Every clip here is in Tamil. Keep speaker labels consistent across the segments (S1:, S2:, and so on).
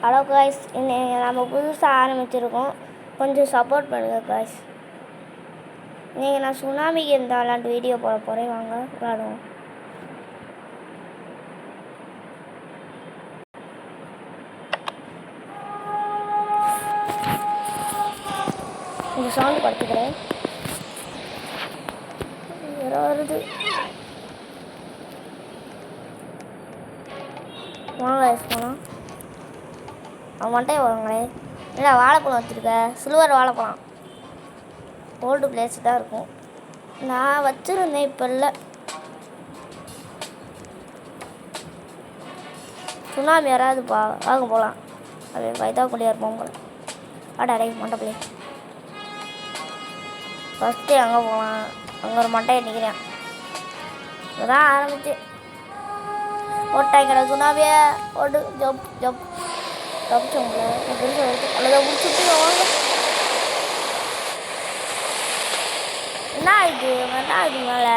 S1: ஹலோ காய்ஸ், இன்னைக்கு நம்ம புதுசாக ஆரம்பிச்சிருக்கோம். கொஞ்சம் சப்போர்ட் பண்ணுங்கள் காய்ஸ். நீங்கள் நான் சுனாமி கேம் தான் விளாண்டு வீடியோ போட போகிறேன். வாங்க விளாடுவோம். கொஞ்சம் சவுண்டு படுத்துக்கிறேன். வருது. வாங்க காய்ஸ் போகலாம். அவன் மட்டும் வருவாங்களே. இல்லை வாழைப்பழம் வச்சுருக்க, சில்வர் வாழைப்பழம். ஓல்டு பிளேஸ் தான் இருக்கும். நான் வச்சுருந்தேன், இப்போ இல்லை. சுனாமி யாராவதுப்பா வாங்க போகலாம். அது வைத்தாக்குள்ளியாக இருப்போம் போல. அடை மண்டை ஃபஸ்ட்டு அங்கே போகலாம். அங்கே ஒரு மண்டையை நிற்கிறேன். இதுதான் ஆரம்பிச்சு ஓட்டாய்க்கிற சுனாமியை ஓடு ஜப் ஜப் தப்பிச்சோங்கள பெருசாக வருது. அல்லதான் முடிச்சுட்டு வாங்க. என்ன ஆயிடுது மேலே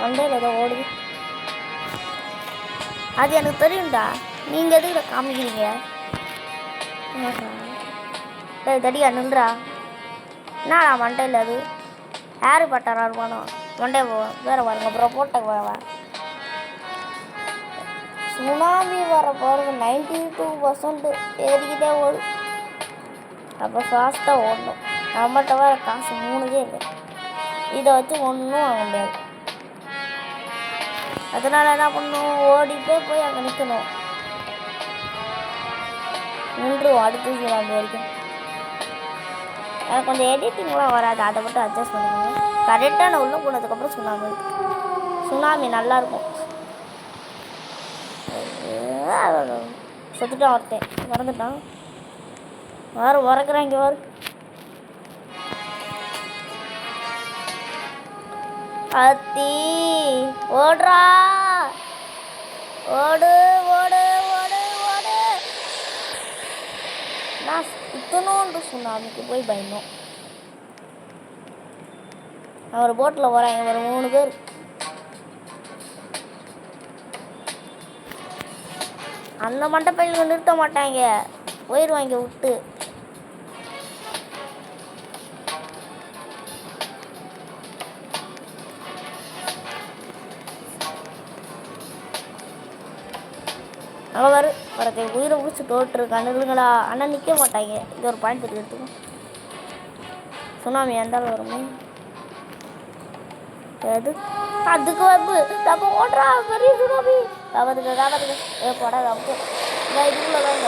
S1: மண்டையில் ஏதோ ஓடுது. அது எனக்கு தெரியும்டா. நீங்கள் எதுக்கு இதை காமிக்கிறீங்க? தடியா நின்றா. என்னடா மண்டையில் அது ஹேரி பாட்டரா இருப்பானோ? மண்டையை போவேன் வேறு பாருங்க. அப்புறம் போட்ட போவேன். சுனாமி வர போகிறது 92% ஏறிக்கிட்டே ஓடும். அப்போ ஃபாஸ்ட்டாக ஓடணும். நம்மகிட்ட வர காசு 3 இல்லை. இதை வச்சு ஒன்றும் வாங்க முடியாது. அதனால் என்ன பண்ணணும்? ஓடிட்டே போய் அங்கே நிற்கணும். நின்றுவோம் அடுத்து சுனாமி வரைக்கும். எனக்கு கொஞ்சம் எடிட்டிங்லாம் வராது. அதை மட்டும் அட்ஜஸ்ட் பண்ணிக்கோங்க. கரெக்டாக நான் உள்ளே போனதுக்கப்புறம் சுனாமி நல்லாயிருக்கும். செத்துட்டான் ஒருத்தன், மறந்துட்டான். உறக்குறான். இங்கே வரு. அத்தி ஓடுறா. ஓடு ஓடு ஓடு ஓடு. நான் இத்தனோண்டு சுனாமிக்கு போய் பயந்தோம். நான் ஒரு போட்டில் போகிறேன். ஒரு 3 பேர். அந்த மண்டப்பையில் நிறுத்த மாட்டாங்க, போயிடுவாங்க விட்டு. அங்கே வரத்தை உயிரை பிடிச்சி தோற்றுருக்கான். இல்லைங்களா ஆனால் நிற்க மாட்டாங்க. இது ஒரு பாயிண்ட் எடுத்துக்கும். சுனாமி இருந்தாலும் வருமே. எது அதுக்கு வந்து நம்ம ஓடுறா பெரிய சுனாமி. காவதுக்கு போட நான் இதுக்குள்ளே தான்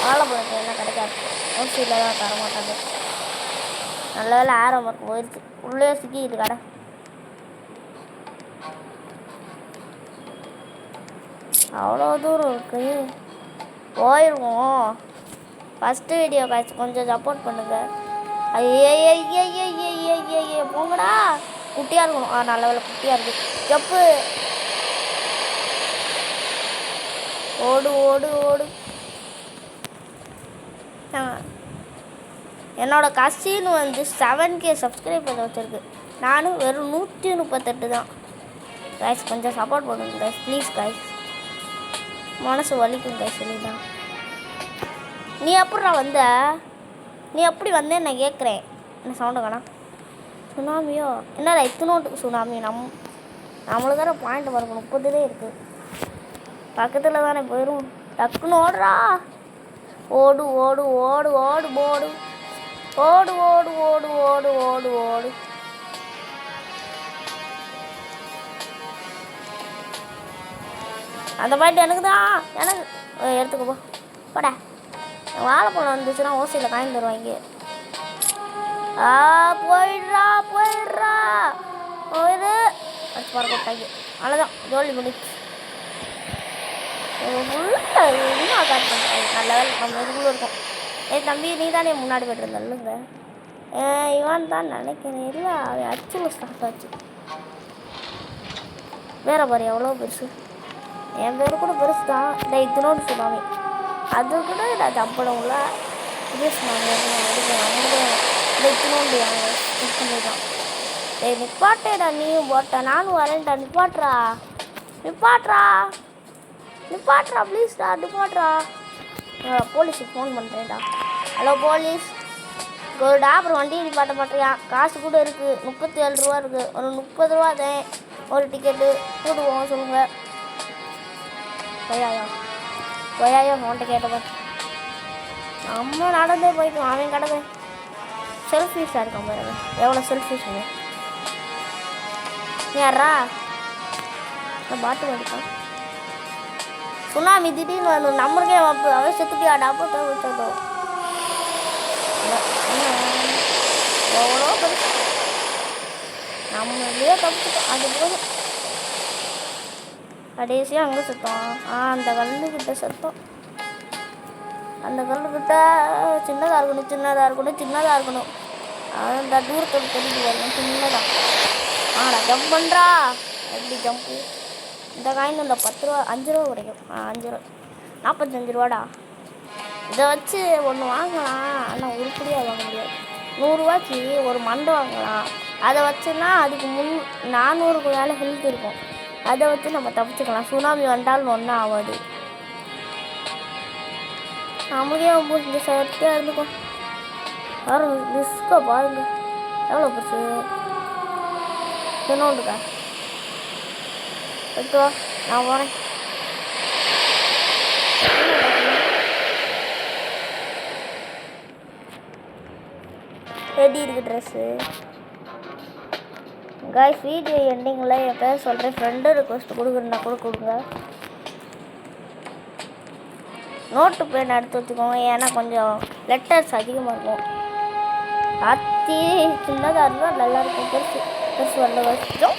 S1: வாழைப்பழத்தை எல்லாம் கிடைக்காது. ஓசியில் தான் தரமாட்டாங்க. நல்ல வேலை ஆரம்பம் போயிடுச்சு. உள்ளே சிக்கிட்டு கடை. அவ்வளோ தூரம் இருக்கு. போயிடுவோம். ஃபஸ்ட்டு வீடியோ காய்ச்சி கொஞ்சம் சப்போர்ட் பண்ணுங்கள். ஐய போங்கடா. குட்டியாக இருக்கணும். நல்ல வேலை குட்டியாக இருக்குது. ஜப்பு ஓடு ஓடு ஓடு. என்னோட கசின் வந்து 7K சப்ஸ்கிரைபர் வச்சுருக்கு. நானும் வெறும் 138 தான். கைஸ் கொஞ்சம் சப்போர்ட் பண்ணுங்க கைஸ், ப்ளீஸ் கைஸ். மனசு வலிக்கும் கைஸ். சொல்லிதான் நீ எப்படி வந்தேன்னு நான் கேட்குறேன். என்ன சவுண்டு வேணாம். சுனாமியோ என்னடா இத்தனோட்டுக்கு சுனாமி? நம்மளுக்கு தானே பாயிண்ட் வரணும். 30 இருக்குது. பக்கத்தில் தானே போயிடும். டக்குன்னு ஓடுறா. ஓடு ஓடு ஓடு ஓடு ஓடு ஓடு ஓடு ஓடு ஓடு ஓடு ஓடு. அந்த பாயிண்ட் எனக்கு தான். எனக்கு எடுத்துக்கப்போ போட. வாழைப்பழம் வந்துச்சுன்னா ஓசையில் காய்ந்து தருவாங்க. போயிடுறா போயிடுறா போயிடு. அடிச்சு பாரு கொட்டாங்க. அவ்வளோதான், ஜோலி முடிச்சு. இன்னும் காட்டு பண்ணுறாங்க. நல்ல வேலை நம்ம இதுக்குள்ளே இருக்கோம். தம்பி நீ தானே முன்னாடி போய்ட்டு இருந்தல்லுங்க. இவன் தான் நினைக்கிறேன். இல்லை அவன் அச்சுல ஸ்டார்ட் ஆச்சு. வேற பாரு எவ்வளோ பெருசு. என் பேர் கூட பெருசு தான். இத்தனோடு சுனாமி. அது கூட நான் ஜம்பளம்ல இதே சுனாமி இத்தனோண்டு பண்ணிதான். நிப்பாட்டேடா. நீயும் போட்ட நானும் வரேன்டா. நிப்பாட்றா நிப்பாட்றா ப்ளீஸ்டா, நிப்பாட்றா. போலீஸுக்கு ஃபோன் பண்ணுறேன்டா. ஹலோ போலீஸ், ஒரு டாக்டர் வண்டி நிப்பாட்ட மாட்டேறியா? காசு கூட இருக்குது, 37 ரூபா இருக்குது. ஒரு 30 ரூபா தான் ஒரு டிக்கெட்டு கூடுவோம் சொல்லுங்கள். பொய்யாயோ ஃபோன்ட்ட கேட்டப்ப நம்ம நடந்தே போய்க்கும். அவன் கடமை செல்ஃபிஷாக இருக்கான் பாருங்க, எவ்வளோ செல்ஃபிஷ்ங்க. யாரா பாட்டு வடிக்கான் சுனாமி திடீர்னு வந்து நம்மளுக்கே வாப்பு. அவன் செத்துட்டியாடா அப்போ வச்சோம். எவ்வளோ பெருசு நம்மளே தப்பிச்சிட்டோம். அது போதும். கடைசியாக அங்கே செத்தோம். அந்த கல்லுக்கிட்ட செத்தோம். அந்த கல்லுக்கிட்ட சின்னதாக இருக்கணும், சின்னதாக இருக்கணும், சின்னதாக இருக்கணும். அந்த தூரத்தில் தெரிஞ்சு வரணும் சின்னதாக. நான் ஜம்ப் பண்ணுறா. எப்படி ஜம்ப்பு? இந்த காயின் இந்த 10 ரூபா 5 ரூபா கிடைக்கும். 5 ரூபா 45 ரூபாடா. இதை வச்சு ஒன்று வாங்கலாம், ஆனால் உருப்படியாக வாங்க முடியாது. 100 ரூபாய்க்கு ஒரு மண்டை வாங்கலாம். அதை வச்சுன்னா அதுக்கு 400க்கு மேலே ஹெல்த் இருக்கும். அதை வச்சு நம்ம தப்பிச்சுக்கலாம். சுனாமி வந்தாலும் ஒன்றும் ஆகாது. நமக்கே இந்த சேஃப்டியாக இருந்துக்கும். வேறு ரிஸ்க்காக பாருங்க எவ்வளோ பெருசு. என்னோண்டுக்கா எடுத்துவா, நான் போகிறேன். ரெடி இருக்குது ட்ரெஸ்ஸு. காய்ஸ், வீடியோ எண்டிங்கில் என் பேர் சொல்கிறேன். ஃப்ரெண்டு ரிக்வெஸ்ட் கொடுக்குறேன்னா கூட கொடுங்க. நோட்டு பேன் எடுத்து வச்சுக்கோங்க, ஏன்னா கொஞ்சம் லெட்டர்ஸ் அதிகமாக இருக்கும். அத்தி சின்னதாக இருந்தால் நல்லாயிருக்கும். பெருசு பெருசு வரல வச்சோம்.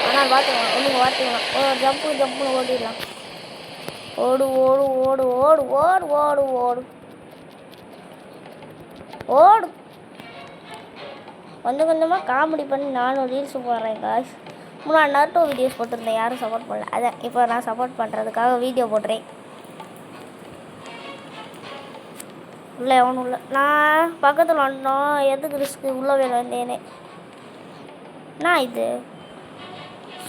S1: ஆனால் பார்த்துக்கலாம், ஒன்றுங்க பார்த்துக்கலாம். ஜம்ப்புன்னு ஓடிடலாம். ஓடு ஓடு ஓடு ஓடு ஓடு ஓடு ஓடு ஓடு. கொஞ்சம் கொஞ்சமாக காமெடி பண்ணி நானும் ரீல்ஸு போடுறேன் காய்ஸ். முன்னாடி நாட்டோ வீடியோஸ் போட்டிருந்தேன், யாரும் சப்போர்ட் பண்ணல. அதான் இப்போ நான் சப்போர்ட் பண்ணுறதுக்காக வீடியோ போடுறேன். இல்லை ஒன்றும் இல்லை, நான் பக்கத்தில் வந்துட்டோம். எதுக்கு ரிஸ்க்கு? உள்ளே வேலை வந்தேனே. நான் இது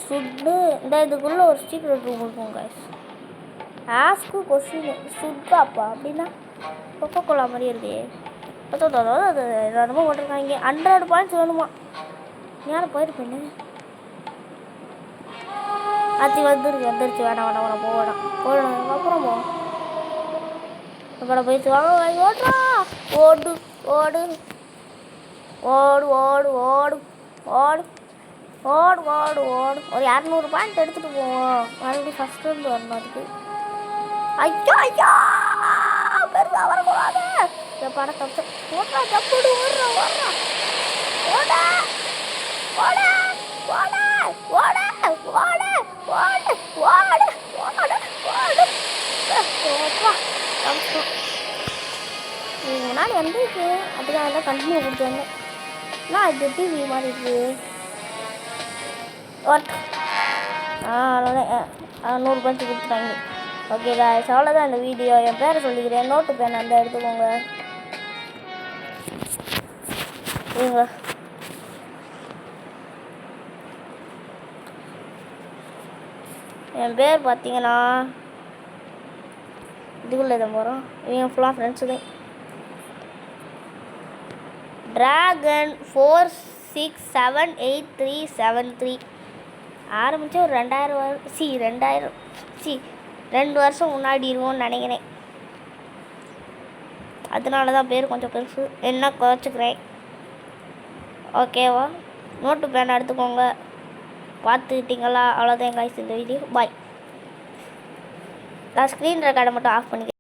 S1: சுட்டு இந்த இதுக்குள்ளே ஒரு சீக்ரெட் ரூம் இருக்கும் காய்ஸ். ஆஸ்க்கு கொஸ்டின் சுட்டாப்பா அப்படின்னா கொக்கோ கோலா மாதிரி இருக்கு. ரொம்ப போட்டிருக்காங்க. 100 பாயிண்ட்ஸ் வேணுமா? யாரும் போயிருப்பேன்னு அத்தி வந்துருச்சு. வேணாம் போடணும். அப்புறம் போ அப்புறம் போயிடுச்சு. வாங்க ஓடுறா. ஓடு ஓடு ஓடு ஓடு ஓடு ஓடு ஓடு ஓடு ஓடு. ஒரு 200 பாயிண்ட் எடுத்துகிட்டு போவோம். மறுபடியும் ஃபஸ்ட்டு இருந்து வரணும். அதுக்கு ஐயோ பெருசாக வரக்கூடாது. இந்த படம் தப்பு ஓடுறா. தப்புடு ஓடுறா ஓடுறா ஓட ஓட ஓட ஓட ஓட ஓடு ஓடு ஓடு ஓடு. முன்னாடி வந்துருக்கு, அதுக்காக தான் கண்டினியூ கொடுத்தாங்க. நான் இது டிவி மாதிரி இருக்குது. ஒர்க் அவ்வளோதான். 100 பஞ்சு கொடுத்துட்டாங்க. ஓகே காய்ஸ், அவ்வளோதான் இந்த வீடியோ. என் பேரை சொல்லிக்கிறேன். நோட்டு பேன் அந்த எடுத்துக்கோங்க. இவங்க என் பேர் பார்த்தீங்கன்னா இதுக்குள்ளே தான் போகிறோம். இவங்க ஃபுல்லாக ஃப்ரெண்ட்ஸு தான். ட்ராகன் 467837 ஆரம்பித்து ஒரு 2 வருஷம் முன்னாடி இருக்கும்னு நினைக்கிறேன். அதனால தான் பேர் கொஞ்சம் பெருசு, என்ன குறைச்சிக்கிறேன். ஓகேவா? நோட்டு பேன் எடுத்துக்கோங்க. பார்த்துக்கிட்டிங்களா? அவ்வளோதான் காய்ஸ் இந்த வீடியோ. பாய். நான் ஸ்க்ரீன் ரெக்கார்டை மட்டும் ஆஃப் பண்ணிக்கிறேன்.